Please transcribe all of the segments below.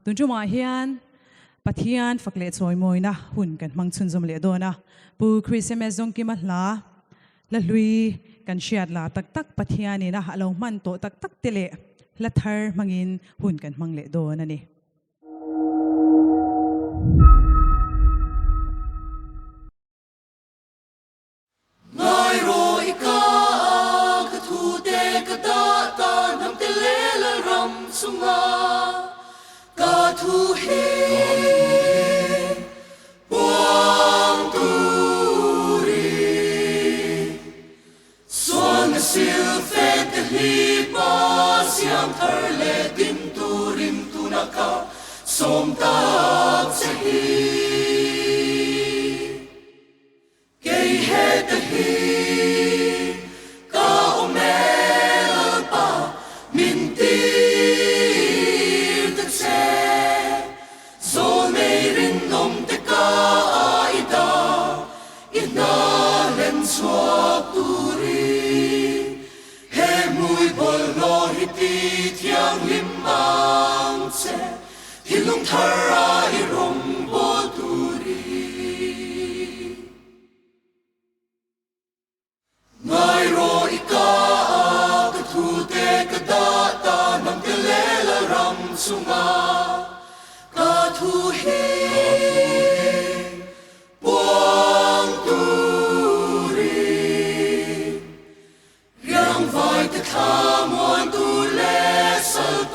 ตุนจุมาเฮียนปัทยานฝักเล่ซอยมวยนะหุ่นกันมังชุนจมเล่โดนะปูคริสต์มาสงกิมาลาละลุยกันเชียดลาตักตักปัทยานี่นะเรามันโตตักตักเตเล่ละเธอมังอินหุ่นกันมังเล่โดนะนี่sunga ka thu hi buang turi suan sil fe te hi pa siam thar le din turim tunaka som ta se hi ke he te hi ka omel pa minti thiang lim mang che hilung thara I rong bo turi ngai ro ika ka thu te ka da ta nam te le la ram sunga ka thu hi buang turi riang vai te tham wan tu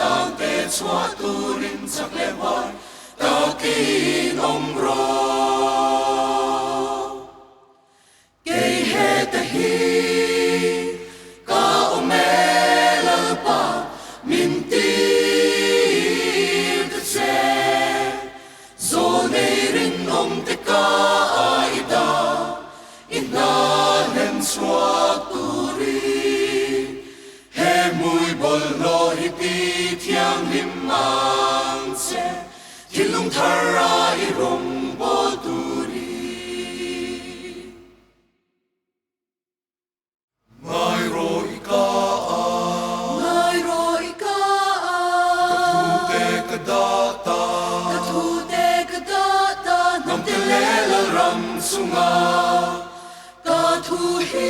tang te chua tu rin chak le vai ta kin om ro ke he ta hi ka omela pa min ti te se zo nei rin om te ka ida ina len chua tu ri he mui bol lo hi ti thiang lim mang che hilung thara I rong bo turi ngai ro ika ka thu te ka da ta nam te le la ram sunga ka thu hi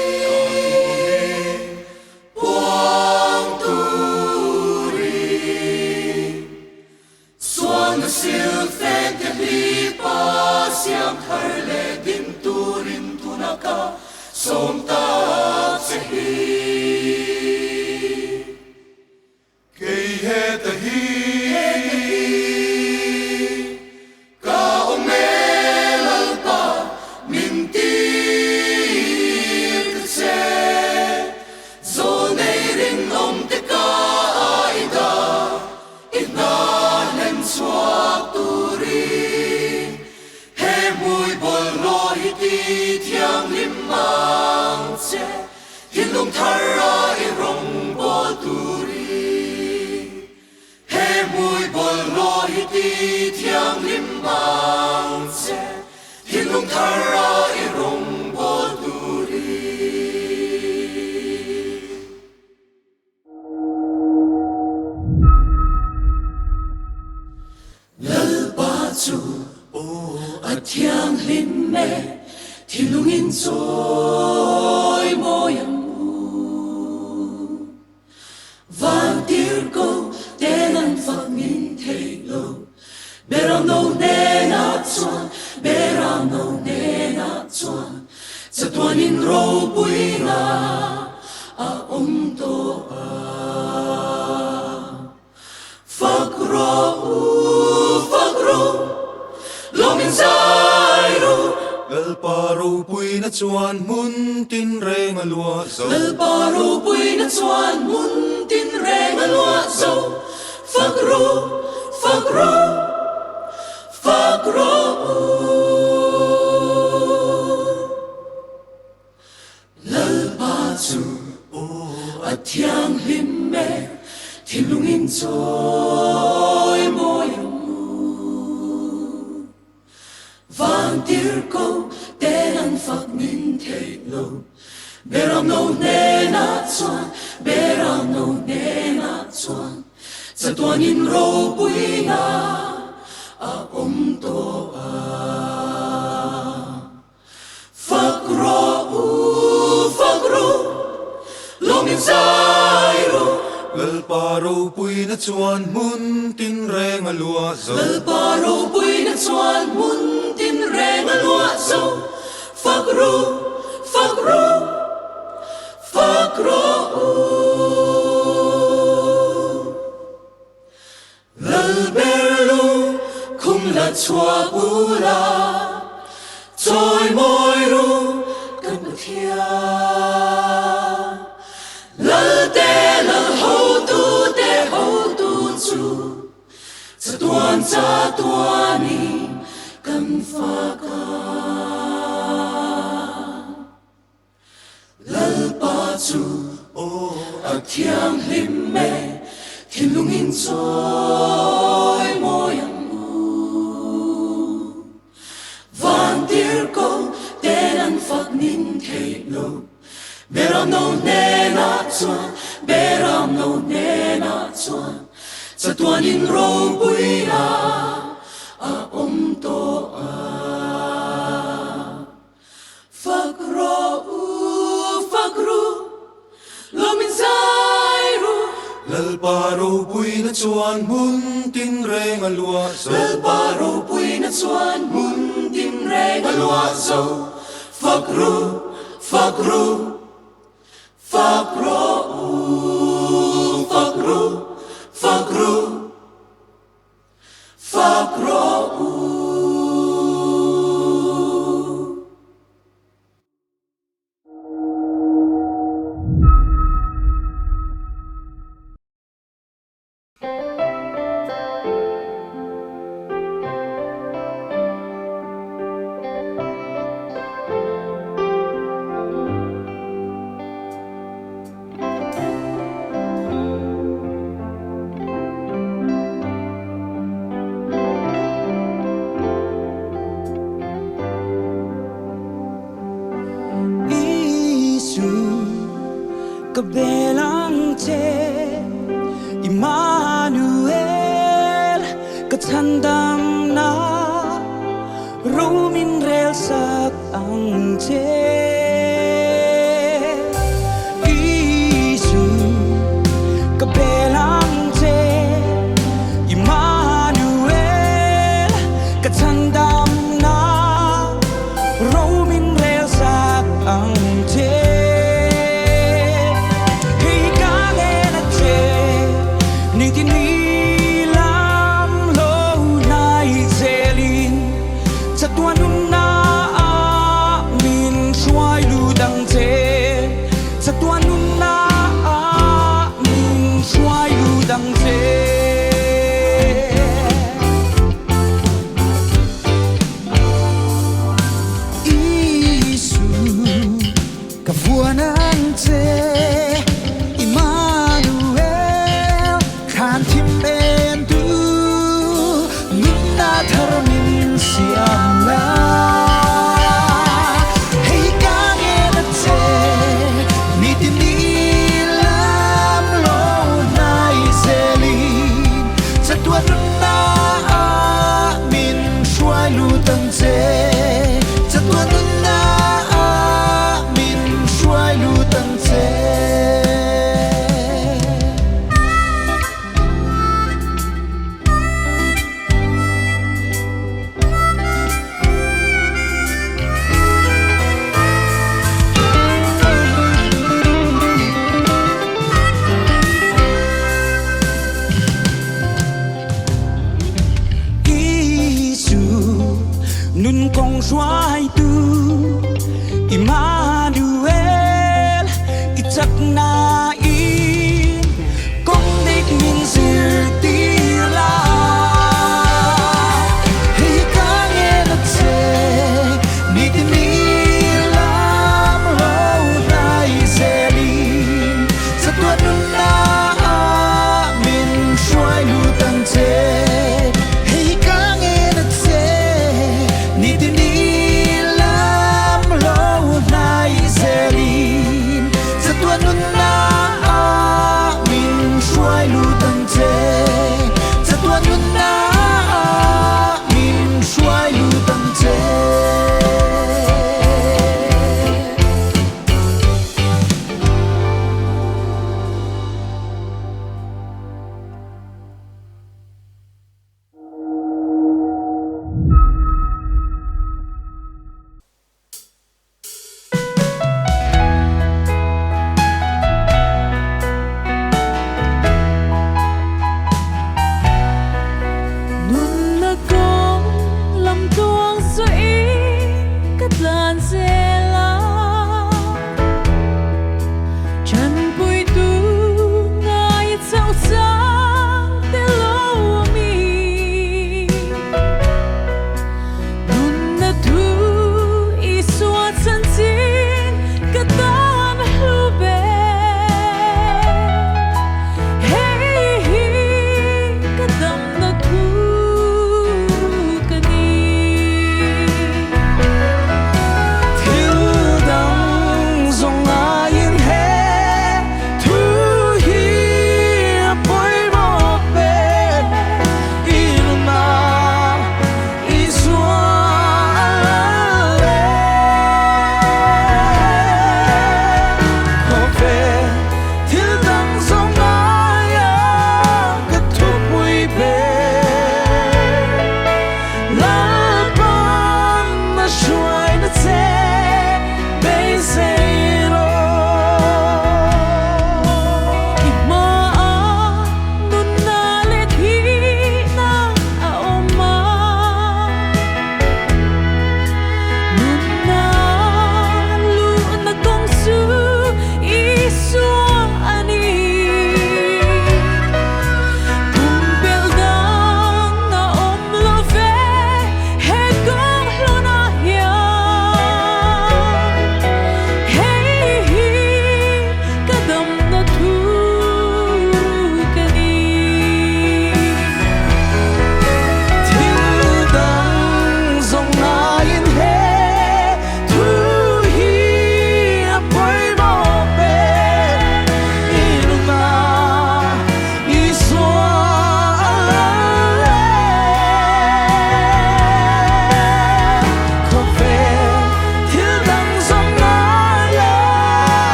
sil fen te hi pa siam thar le din turin tunaka som ta se hi ke he te hi ka omel pa min ti te se zo nei rin om te ka ida ina len chua thiang lim mang che hilung thara I rong bo turi he mui bol lo hi ti thiang lim mang che hilung thara I rong bo turi lal ba chu o a thiang lim me hilungin trôi môi âm u vang tiếng câu tên anh phật min thầy lô beram no ne na chuan beram no ne na chuan cha tuan in ro pui na a to a phật ro lo min sai ro Gal paro pui na chuan mun tin reng a lua zo Gal paro pui na chuan mun tin reng a lua zo Phak ro Lal pa chu o a thiang lim me thilungin choi moi vang tir ko tên anh phật min thầy lô beram no ne na chuan beram no ne na chuan cha tuan in ro pui na Fakro longin zairo lal paro pui na chuan mun tin reng alua zo lal paro pui na chuan mun tin reng alua zo fakro lal berlu kum la chua pula choi moi ru kan thia lal te lal ho tu chu cha tuan ni kan fa ka lal pa chu o a thiang hlim me thiên lung in trôi môi ang van tir ko tên ăn phật nín thề lô beram no ne na chuan beram no ne na chuan cha tuan in ro pui na a to a fakro lo min sai ru lal paro pui na chuan mun tin reng alua zo lal paro pui na chuan mun tin reng alua zo fakro Kabelang che Emmanuel kathandam na rumin rel sak ang che Isu kabelang che Emmanuel kathandam na rumin rel sak ang che Xoay tu Emmanuel itak na in kong dik min sir tila hey kangen at se nitin nilam lo na iselin sa tuan nun na min xoay lutan se hey kangen at se nitin nilam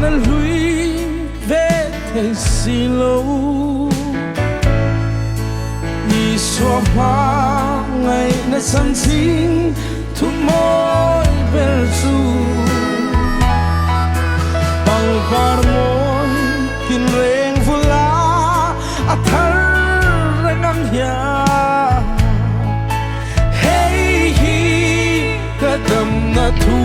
nó lùi về thế xì lâu đi xóa hoa ngày nó sẵn xin thu môi bel su bằng par môi tin reng vula a thar rengam ya hey hi kadam na thu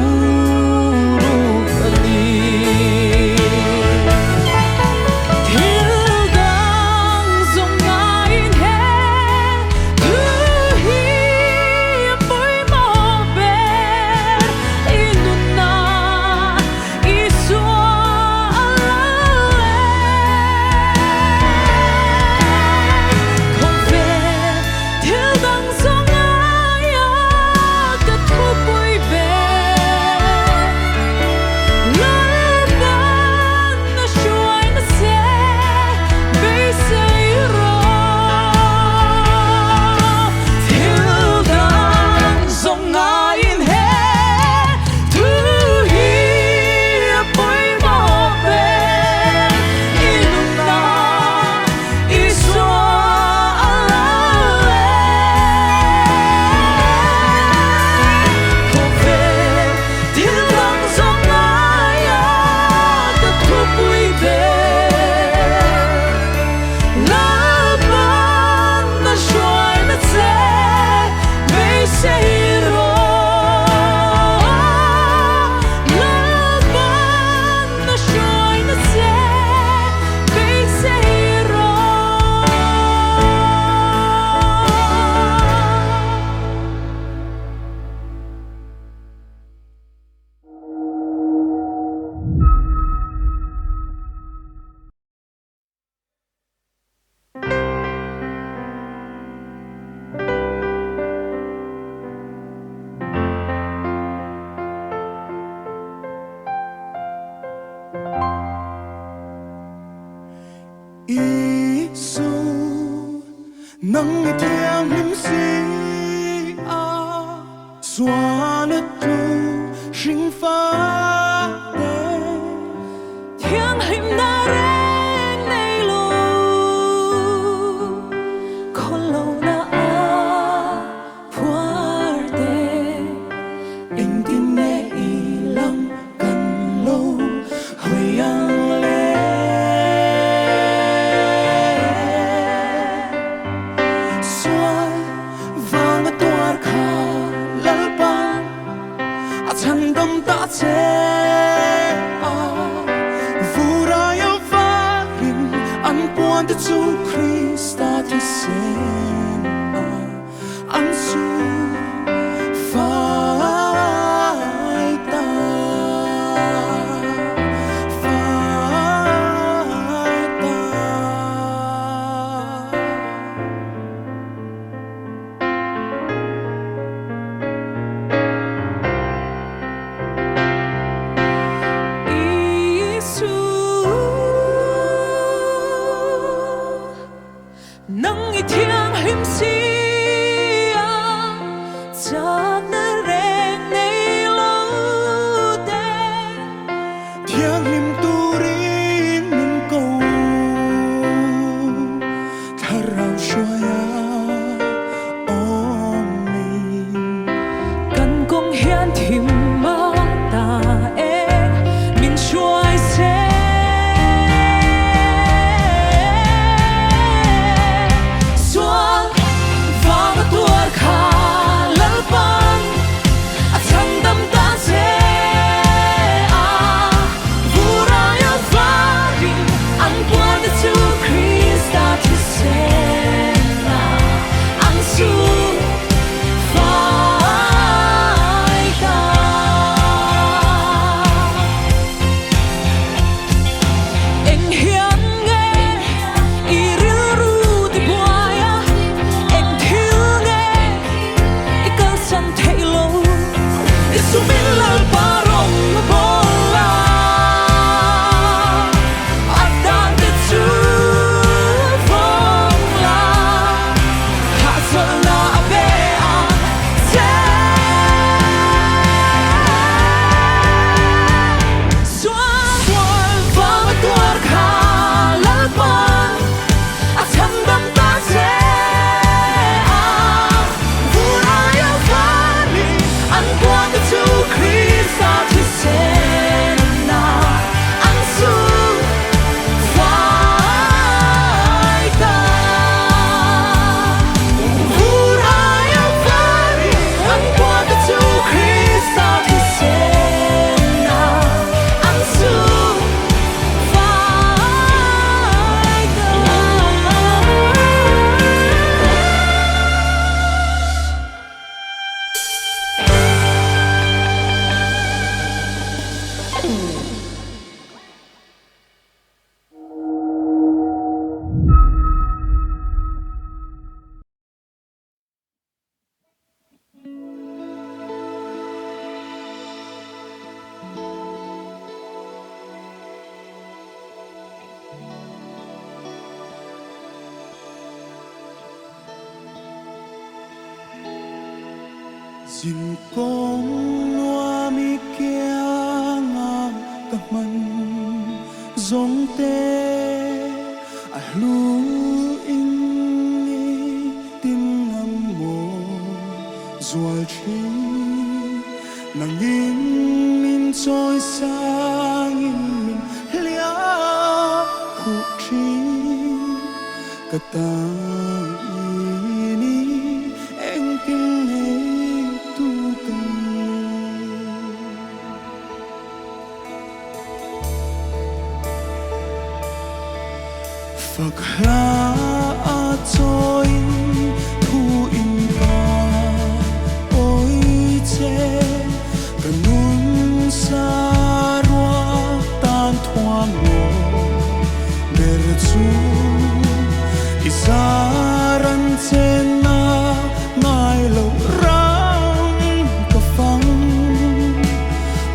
Isu nang itiang himsi a xóa nứt tu sinh phá đê thiang him na reng nei lo khol lo na a puar de anh tin nè ilang kan lo hoyang le xoay vang tuar kha lalpan a chan dam ta che a vura yo varin an puan de chu Christa ti sen a an su phai ta Isu nang itiang Dinh công loa mi kia ngang các man giống tê lu in tin ngam mồ ruột chi nàng in min trôi sang in min lia khu chi kata ini anh kinh hay tu cần phật la trôi thu in ca ôi che cần nun sa roa tan thoáng ngô der chu isaran chen na ngai lo rang ka phang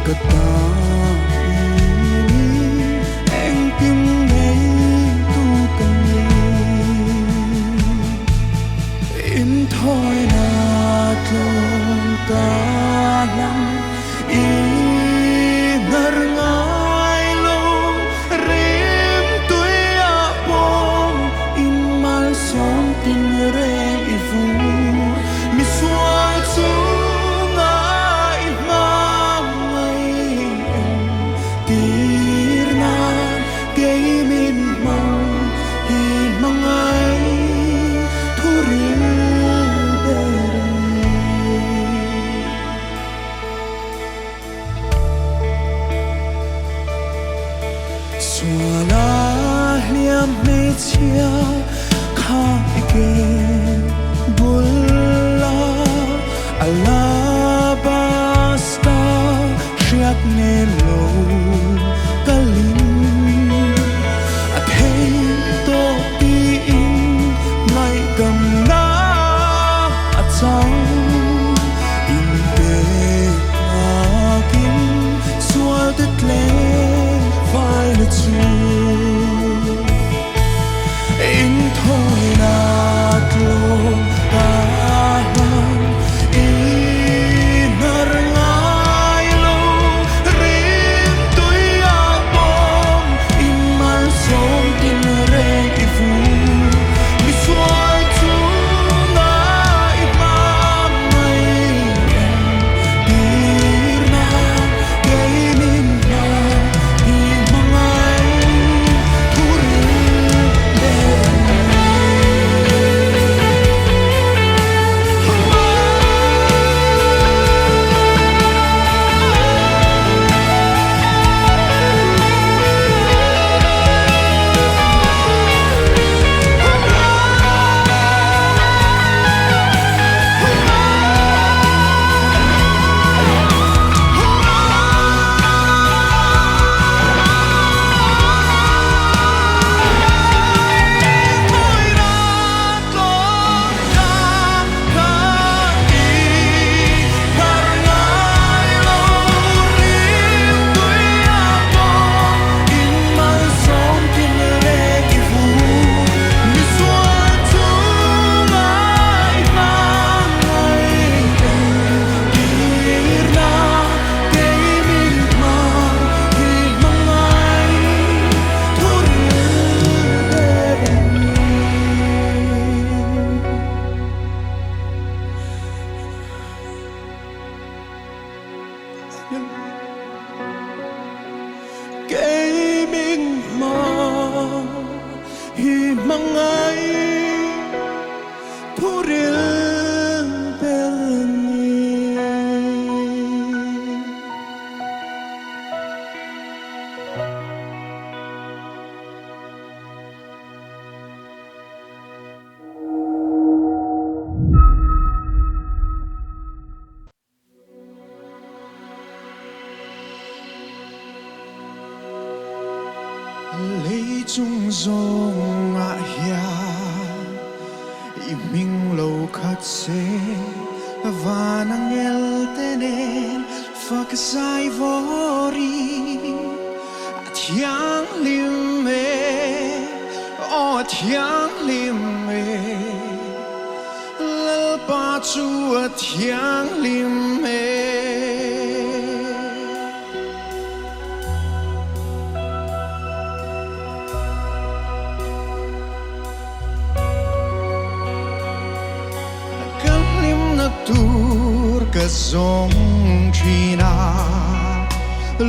ka ta ini anh kim ngay tu cần in thôi na tlong ka lang inar ngai lo rem tui a bom in mal son tin re i vu mi suai chu ngai ma ngai tir na ke min mang hi mangai thu rin Suala liam me chia kha again bulla alabasta shiat ne lo kalin at hey to ti in mai gam na at sang in te akin sual te tle vai le chu in thôi na tlong ka lang inar ngai lo rim tui a bom in mal som tin re i vu mi suai chu ngai ma mai dir na ke min na i mangai thu rin le Cây minh mà hi mangai thu riêng bên lấy chung dòng ngã ya i minh lâu khát se và nàng el tenen phật sai vori thiang lim me o thiang lim me lal pa chu thiang lim me kan lim na tur ka zong china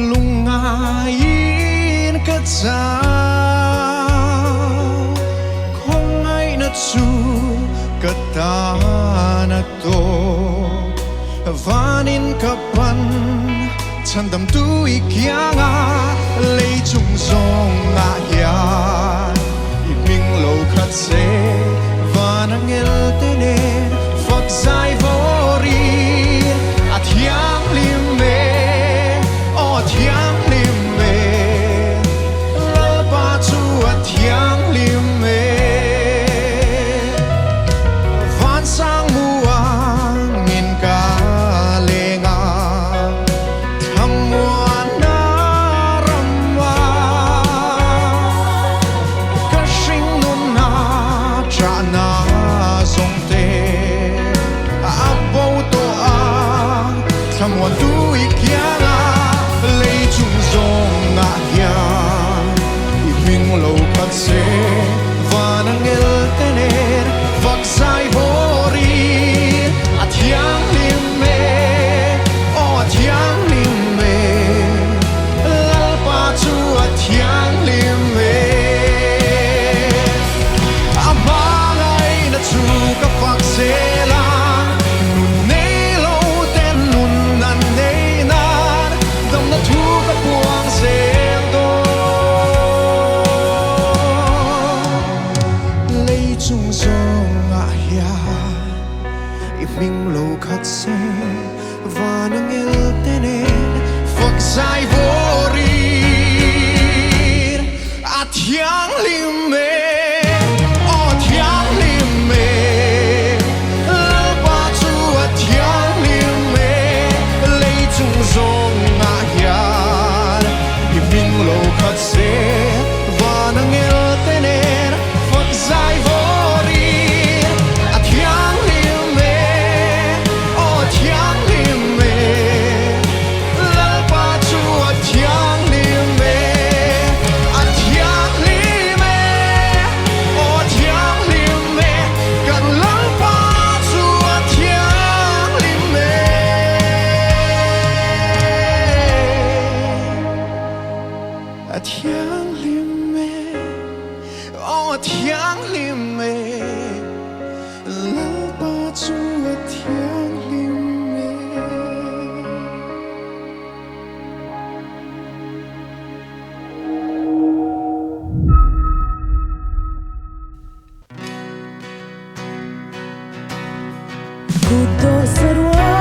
lungayin ka cha chu katana to vanin kapan chandam tu ikyanga lei chung song nga ya iming lo khat se vanangel tene fak sai vori athiang lim me o thiang lim me lal pa chu athiang lim me sang muang in ka lenga thamwa na ramwa ka shing nun na cha na song te a bo to a thamwa tu ikyanga lei chung song na ya I ming lo khat se vanangel tener vak sai thiang lim me o thiang lim me lal pa chu thiang lim me abangai na chu ka phak se la nun nei lo ten nun nan nei nan dom na thu ka puang se do lei chung song a ya Ming lo khat se vanangel tenen fak sai vorir athiang lim me o thiang lim me lal pa chu athiang lim me lei chung zong nga hian ming lo khat se vanangel tenen fak sai vorir athiang thiang lim me lal pa chu thiang lim me thiang lim me o thiang lim me kan lal pa chu thiang lim me thiang lim me o thiang lim me lal pa chu thiang Kudo sarwa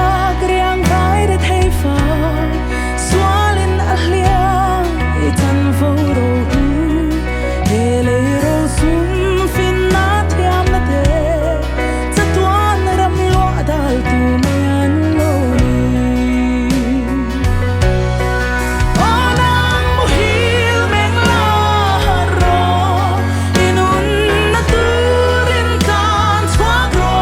kriang kai de thei fa swalin ahliang itan voro u hele ro sum fin na thiam na te chatwan ram lo dal tu mayan lo ni onang muhil meng la ro inun na turin kan swagro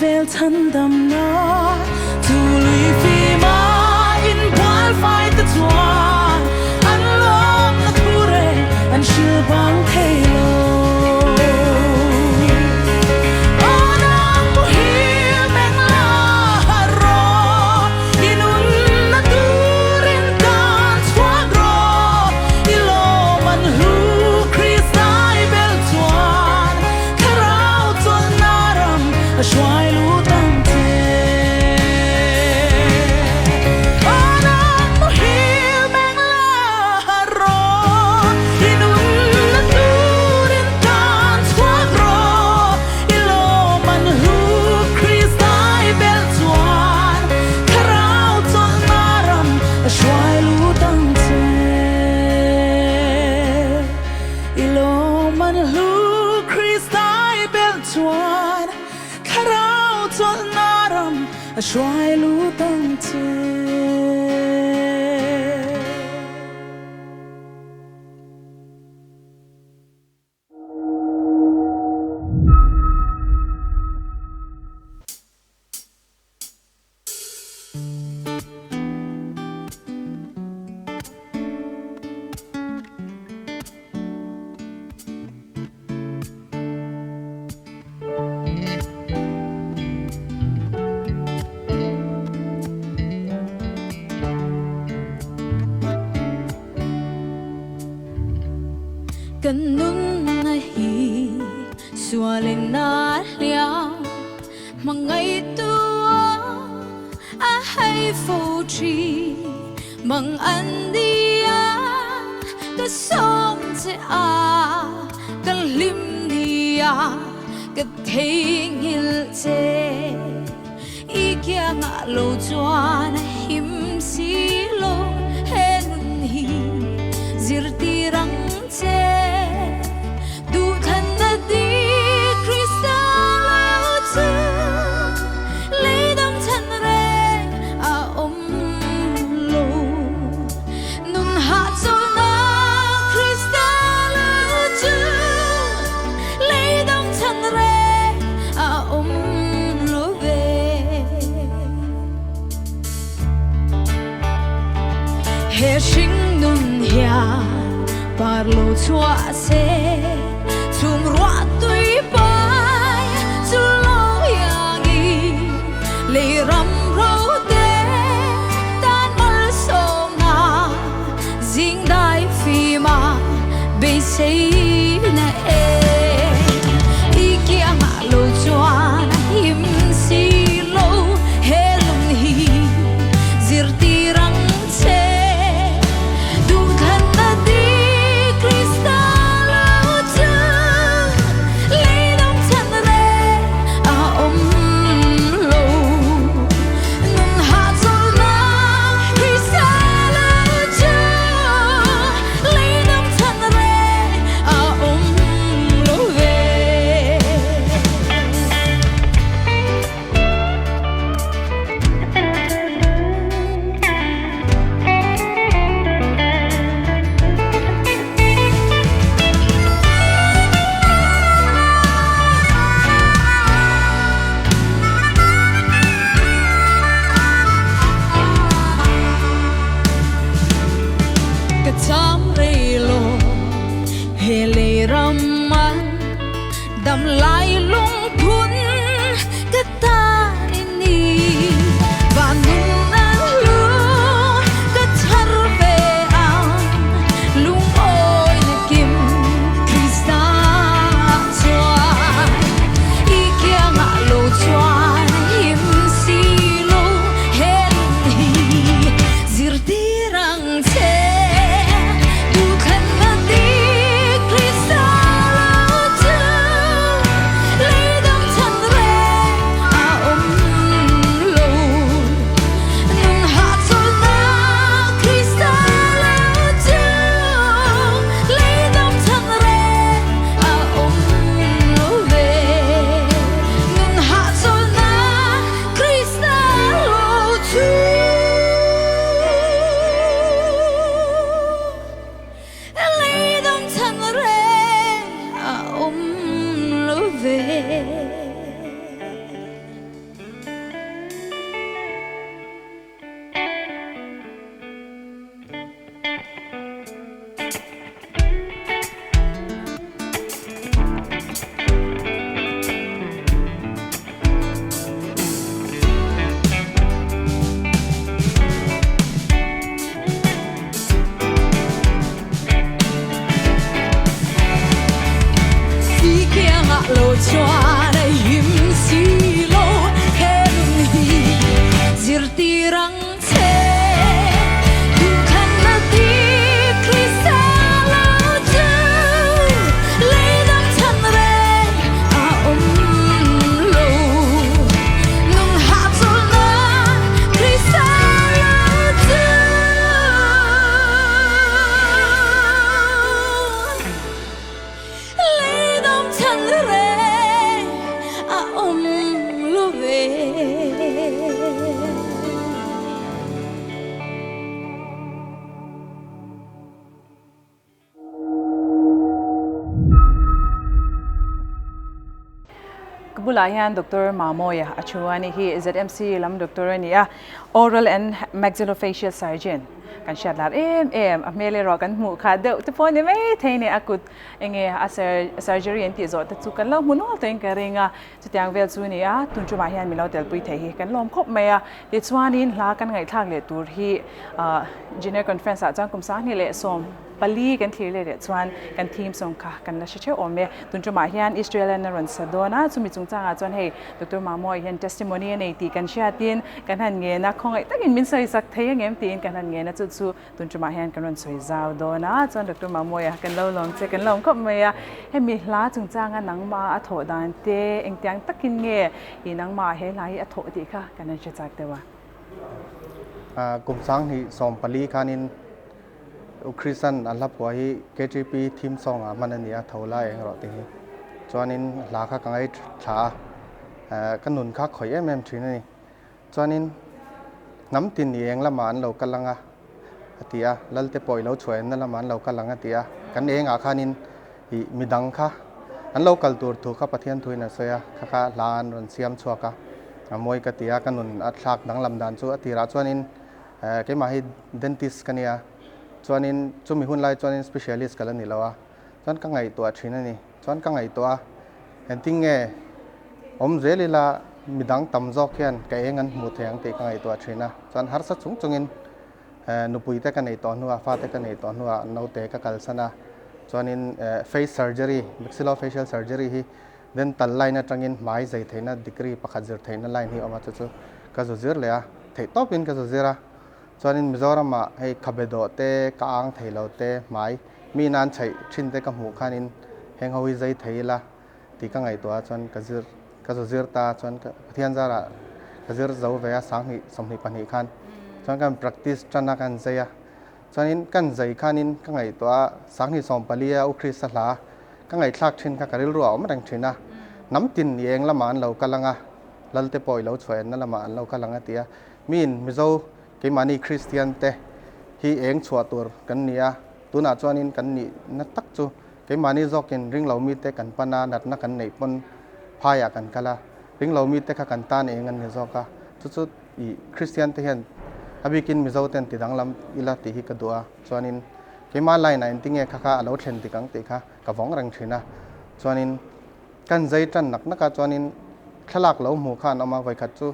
vel thân đầm na tu lui phi ma in qual fight the twa an long na ture an shi xoài lũ tăng chê cần nun na hi xua lên na lia mà ngày tua a hay phô chi mang anh đi cái sông sẽ cái lim đi cái thiên hil che ý kia ngã lâu choan him si lo he nun hi zir tirang che du thân na đi crystal chu lấy đam thân re lo nun hạ cho na crystal chu lấy đam thân re lo về he sinh nun ya parlo chua se chung roa tui pai chu lo yangi le ram ro te tan mal so na jing dai fi ma be sei na i kia ma lo chua na him si lo he lung hi zir ti rang che đầm lại lung thun cái ta ni và nun ăn lu cái char về lung ôi na kim krista choa i kia ngã lô choa him si lo he hi zir ti rang che lo choa na him si lo he hi zir ti rang che du khan na ti krista la chu le dam chan re lo nung ha zo na krista la chu le dam chan re bula hian Dr. Mamoya achuani hi ZMC lam Dr. ania oral and maxillofacial surgeon kan shatlar em amele ro kan mu kha de te pon me theine akut enge a surgery enti zo ta chu kan lo mun hol ten ka ringa chutiang vel chu ni a tun chu ma hian milo tel pui thei hi kan lom khop me a ti chuanin hla kan ngai thak le tur hi junior conference a chang kum sa ni le som pali kan thir le chuan kan theme song kha kan la che ome tun chu ma hian Israel na ron sadona chumi chung changa chuan hei Dr. Mamoy hian testimony nei ti kan shatin kan han nge na khongai takin min sai sak thei ngem tin kan han nge na chu chu tun chu ma hian kan ron soi zau do na chuan Dr. Mamoy kan lo lom che kan lom khop me ya he mi hla chung changa nang ma a tho dan te eng tyang takin nge hi nang ma he lai a tho ti kha kan che chak te wa กลุ่มสังที่สอมปลีคานินอุคริสันอันลับหัวที่ KGP ทีมซองมันอันนี้เท่าไรเองหรอตีนี้จวนนินหลาคักกังไอชากันหนุนคักข่อยทีนี่จวนนินน้ำตินเองละมันเรากำลังตีแล้วจะปล่อยเราช่วยนั่นละมันเรากำลังตีกันเองคานินมีดังค่ะอันเรากัลตัวถูกข้าประเทศทุยนะเสียข้าลานรอนเสียมชัวกะมวยกตีกันหนุนอัดฉากดังลำดันชัวตีราจวนนินแกมาให้เดนติสกันเนี่ยจวนนินจุมีหุ่นไล่จวนนินสเปเชียลิสต์กันนี่แล้วจวนกังไงตัวชินนี่จวนกังไงตัวเห็นติ้งเงอมเจลิลามีดังต่ำจอกเขียนแกเองกันหมุดแทงตีกังไงตัวชินนะจวนฮาร์สัตสูงจงอินนุปุยเตกันในตอนหัวฟ้าเตกันในตอนหัวนูเตกันกัลสนะจวนนินface surgery maxillofacial surgeryฮีเดินตัดไล่นะจังอินหมายใจเทนะดีกรีประคัดเจอเทนะไล่นี่ออกมาจู่ๆก็จะเจอเลยเทตอปินก็จะเจอจวนนินมิโซรามาให้ขับเบโดเตกางเทเลเตหมายมีนานใช้ชินเตกับหูขานินแหงเอาวิจัยเทละตีกังไงตัวจวนก็จะเจอตาจวนเทียนจาระก็จะเจอเวียสังหิสมหิปันหิขันจวนการ practice จันนักันใจจวนนินกันใจขานินกังไงตัวสังหิสมปลีอุคริสลากังไงคลากชินกับการิลรัวไม่ดังชินนะน้ำตินเองละมันเรากำลังลัลเตปอยเราช่วยนั่นละมันเรากำลังตีมีนมิโซกิมานีคริสเตียนเตฮีเองชัวตัวกันเนี่ยตัวน่าจวนินกันนี่นักตักจูกิมานีจอกินริงเรามีเตกันปนาดัดนักกันในปนพายากันกะละริงเรามีเตกันกันตานเองกันเนี่ยจอกะจุดอีคริสเตียนเตเห็นอภิกินมิโซเตนติดังลำอิลาติฮิกดัวจวนินกิมาไลน์นั่นติงเงค่ะค่ะเราเทรนติกังติค่ะกับวงรังชินะจวนินกันใจจันนักนักจวนินขลักเราหมู่ข้านออกมาไว้ขัดจู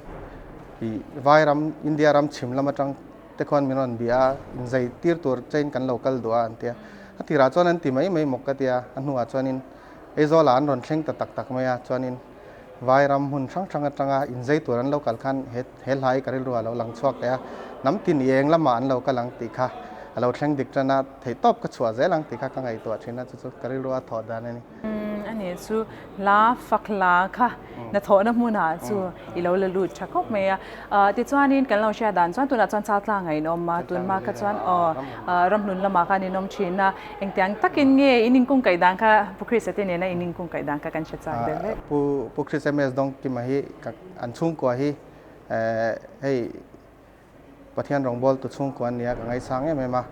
วายรัมอินเดียรัมชิมลำมาจังเตคอนมินอนเบียอินใจตีร์ตัวเจนกันโลกัลดัวอันเตียที่ราชวนันติไม่หมกกะเตียอันหัวจวนินเอโซลานรอนเชงตักไม่จวนินวายรัมหุ่นช่างจังอินใจตัวนั้นโลกัลขันเฮลไฮกันรัวเราหลังชวกเลยน้ำตินเองละมันเรากำลังติค่ะเราเชงดิกจันนะเทตอบก็ชัวเจลังติค่ะกังไงตัวชินะจุดกันรัวถอดได้นี่อันนี้ซูลาฟักลาค่ะนัทโนมุนาซูอีเราละลุดชักบเมียติดจวนนี้กันเราแชร์ดันจวนตัวนั้นจวนชาติล่างไงนอมมาตัวมากัจวนรำนุนละมาค่ะนี่นอมชินนะเองแต่งตักกินเงี้ยอินิงกุ้งไก่ดังค่ะผู้คริสเตียนเนี่ยนะอินิงกุ้งไก่ดังค่ะกันชัดๆเด้อผู้คริสเตียนดงกิมาฮีอันชุ่งกว่าฮีให้ประเทศรองบอลตัวชุ่งกว่านี้กันไงสังเงี้ยมา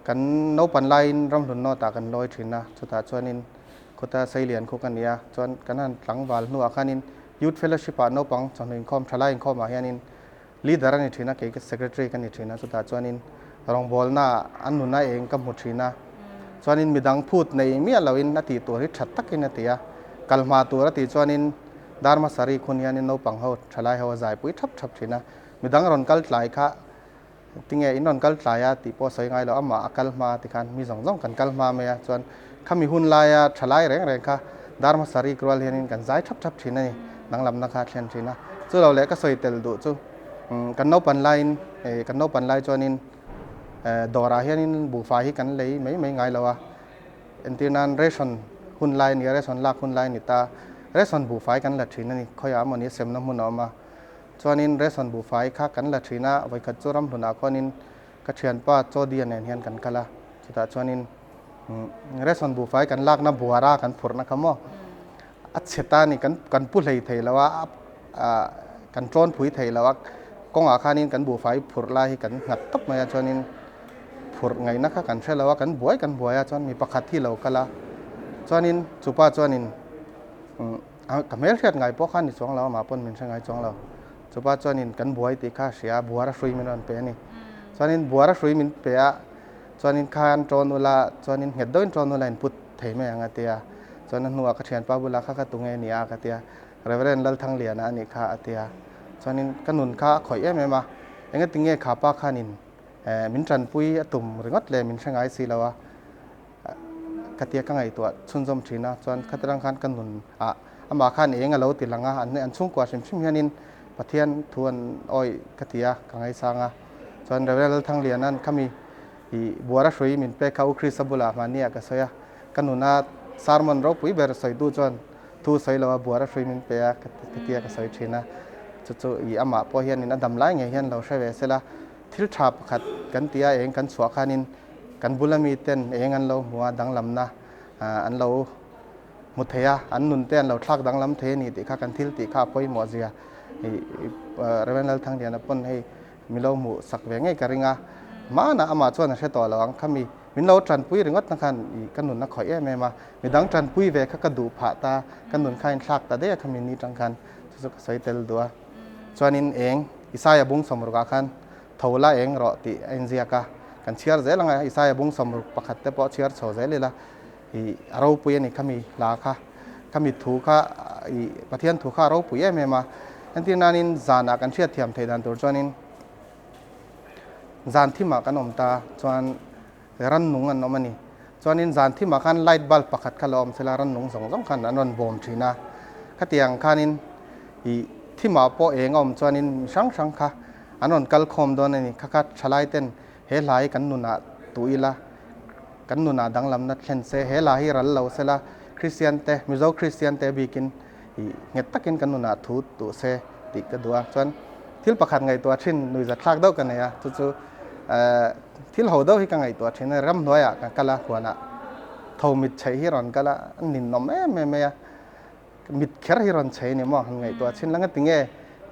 กันโนปันไลน์รำนุนนอตากันลอยชินนะสุดท้ายจวนนี้ก็จะใช้เหรียญคู่กันเนี่ยจนกันนั้นหลังวันนัวขันินยูทเฟลชิปานอปังจนถึงคอมทลายคอมมาเฮียนินลีดเดอร์นี่ทีนะเกี่ยวกับเซกเรตรีกันนี่ทีนะสุดท้ายจวนนินรองบอลน่าอันนู้นน่าเองกับหมดทีนะจวนนินมีดังพูดในมีอะไรวินนาทีตัวที่ชัดตักกินนาทีกัลมาตัวนาทีจวนนินดาร์มาสารีคนเฮียนินนอปังเขาทลายเขาใจปุ้ยทับทีนะมีดังรอนกัลทลายค่ะติงเออินรอนกัลทลายตีพอสวยงามแล้วอามากัลมาติการมีสองกันกัลมาเมียจวนข้ามีหุ่นลายทลายแรงค่ะดาร์มาสารีกรัวเฮียนินกันใจทับทีนี่นังลำนักขาดเช่นทีนะจู่เราเล็กก็สวยเตลดูจู่กันนอปันไลน์กันนอปันไลน์จวนินดอราเฮียนินบุฟ้าฮิกันเลยไม่ง่ายแล้วอันที่นั้นเรชันหุ่นไลน์นี่เรชันลากหุ่นไลน์นี่ตาเรชันบุฟ้ากันละทีนี่ค่อยอามันนี้เสมน้ำมันออกมาจวนินเรชันบุฟ้าข้ากันละทีนะไว้กัดจู่รำหุนอาคนนินกัดเชียนป้าโจดียนเฮียนกันกันละสุดท้ายจวนินเรชันบุฟ้ากันลากน้ำบัวรากันผุดนะครับมั้งอัจฉริยะนี่กันพูดเลยเทแล้วว่ากันโจนผุยเทแล้วว่ากองอาคานินกันบูไฟผุดลายกันหัดตับมาจนนินผุดไงนะคะกันใช่แล้วว่ากันบวยจนมีประคัดที่เรากะละจนนินสุภาพจนนิน กับเมลเทียดไงพวกข้านี่จวงเรามาปนมินช่างไงจวงเราจุป้าจวนินกันบัวติข้าเสียบัวระสุยมินวันเปียนี่จวนินบัวระสุยมินเปียจวนินคานจวนุลาจวนินเห็ดด้วยจวนุลาอินพุทเทไม่ยังเตียจวนันหัวกระเทียนป้าบุลาข้ากระตุงเงนียกเตียเรเวเรนลัลทั้งเหลียนะนี่ข้าเตียจวนินกันนุนข้าข่อยไม่มาเองก็ติงเงข้าป้าข้านินมินจันปุยตุ่มหรืองดเลยมินช่างไงสิแล้ววะกเตียกังไงตัวชุนจมชีนะจวนขัดรังคันกันนุนอามาขันเองเราติดหลังอันนี้อันชุ่มกว่าชิมยันินปะเทียนทวนอ้อยกเตียกังไงสางจวนเรื่องทั้งเรียนนั้นเขามีบัวรัชวีมินเปเขาคริสบุลามาเนี่ยก็สวยกันนุนสารมันเราปุ๋ยเบอร์สวยดูจวนทูสวยเราบัวรัชวีมินเปกเตียก็สวยชีนะจู่ๆอามาพอเฮียนนี่นะดำไล่เงี้ยเฮียนเราใช้เวสละทิลทราบขัดกันเตียเองกันสวขานินกันบุลมีเต้นเองอันเราหัวดังลำนะอันเรามุทยาอันนุนเต้นเราทักดังลำเทนี่ติข้ากันทิลติข้าพ่อยหมอเสียเรเวนลัลทั้งเดียนปนให้มีเราหมู่สักเวงไงกริงามานะอามาชวนเชตต่อเราอังขามีมิเราจันปุยรึงก็ตั้งคันกันนุนนักข่อยเม่มามีดังจันปุยเวข้ากระดูผาตากันนุนข้าอินทักแต่เดียขามีนี่ตั้งคันสุขสวยเตลตัวชวนินเองอิสายบุ้งสมรุกคันทวละเองรอติเอ็นเซียกากันเชียร์เจลังไงอิสายบุ้งสมรุกประคัตเตปอเชียร์โซเจเลยละเราปุยนี่ขามีลาค่ะขามีถูกค่ะประเทศถูกค่ะเราปุยเม่มาอันที่นั่นจานากันเชียร์เทียมไทยดันตัวชวนินจานที่มากันอมตาจวนรันนุงอันนมันนี่จวนนินจานที่มากันไลท์บัลปักขัดขลอมเสลารันนุงสองคันอันนั้นบอมชีนะขัดยังคันินที่มาพอเองอมจวนนินช่างค่ะอันนั้นกัลคอมโดนนี่ขัดฉลายเต้นเฮลายกันนุนาตุอีละกันนุนาดังลำนัดเช่นเซเฮลาฮิรัลเราเสลาคริสเตียนเตมิโซคริสเตียนเตบีกินเงตตักินกันนุนาทูตุเซติกระดัวจวนที่ประคันไงตัวชิ้นนุยจะทักเด้ากันเนี่ยจู่ที่เราเด้าที่กันไงตัวชิ้นรำน้อยกันกะละหัวน่ะทอมิดใช้ฮิรอนกะละนินนอมแม่มิดแค่ฮิรอนใช้เนี่ยมั้งไงตัวชิ้นแล้วก็ติงเง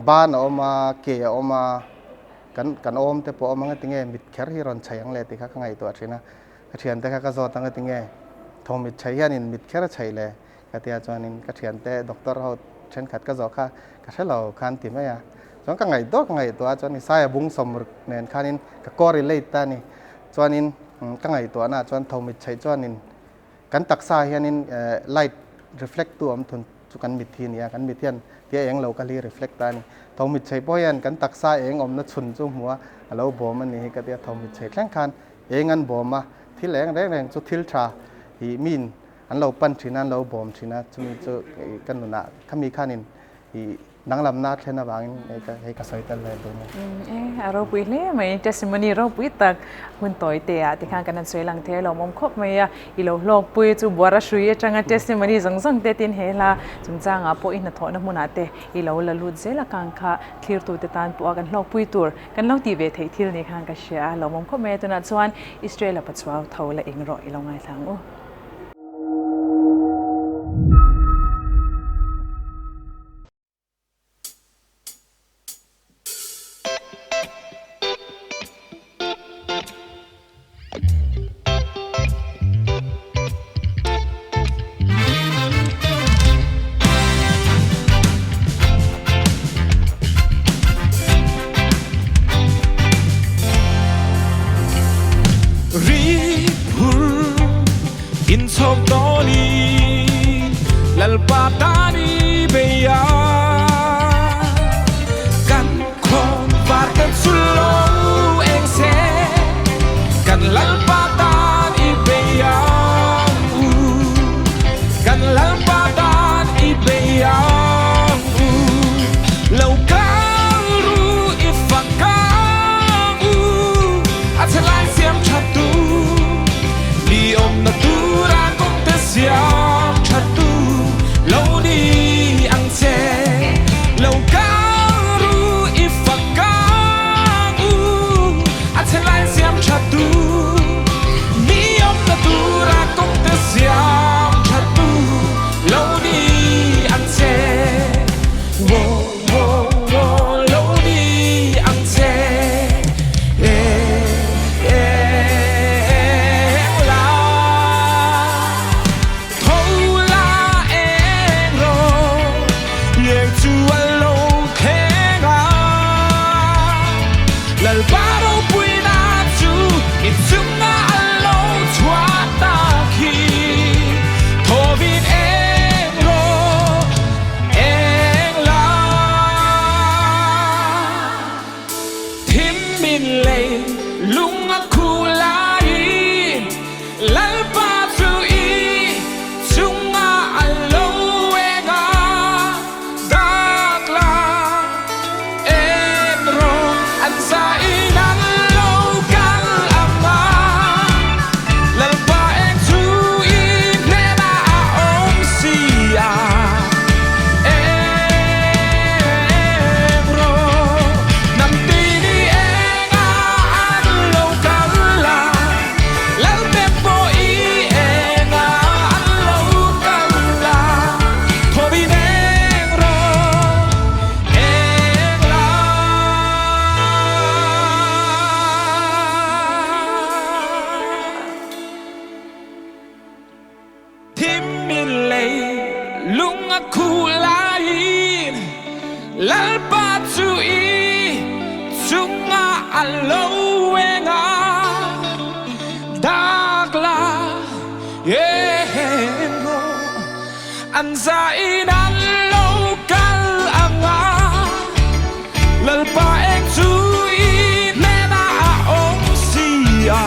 บ้านออกมาเกี่ยออกมากันอมแต่พอมันก็ติงเงมิดแค่ฮิรอนใช้ยังเลยติค่ะกันไงตัวชิ้นนะกระเทียนแต่ก็จอตั้งก็ติงเงทอมิดใช้ยันนินมิดแค่ใช้เลยกระเทียนจวนนินกระเทียนแต่ด็อกเตอร์เขาเช่นขัดก็จอค่ะกระเทียนเราคันติไหมอ่ะจวนกันไงตัวจวนนี่สายบุ้งสมรุกเนี่ยคันนินก็กอริเลตตานี่จวนนินกันไงตัวน่ะจวนทอมิดใช้จวนนินกันตักสายยันนินไลท์รีเฟล็กตัวมันทุนจุกันมิดทีนี่กันมิดเทียนที่เองเราก็รีรีเฟล็กตานี่ทอมิดใช้พอยันกันตักสายเองอมนัดชุนจุ่มหัวเราบอมันนี่ก็เดียทอมิดใช้แข่งขันเองอันบอมาที่แรงจุดทิลทราฮีมินอันเราปั้นชินันเราบอมชินะจุดจุกันนุนะขมีขานินฮีนังลำนาเช่นบางให้กระใสตันเลยตัวนี้เราปุยเล่ไหมเจสมันนี่เราปุยตักหุ่นต่อยเตะที่ข้างกันนั้นสวยหลังเทเรามองคบไหมอีเราลอกปุยจูบัวระชุยจังเจสมันนี่จังเตตินเฮลาจุงจังปอยนัทอนมุนาเตอีเราละลุดเซละกังค่ะคลีร์ตัวเตตันปัวกันลอกปุยตัวกันลอกตีเวทที่ในข้างกันเชียเรามองคบไหมตัวนั้นส่วนอิสราเอลปัจจุบันเท่าละเองรออีเราไงทางPatani beya kan kon varkan sulo engse kan lal patani beya kan lal patani beya lau karu ifakamu atalai siam chatu li om natura kong te siam chatu Lodi lung aku lain lalpatui sunga alowenga dakla yengo anzainan lokal anga lalpa exui mena aong sia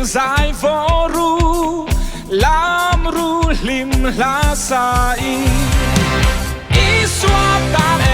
Zai voru lam ru lim la sai iswa tan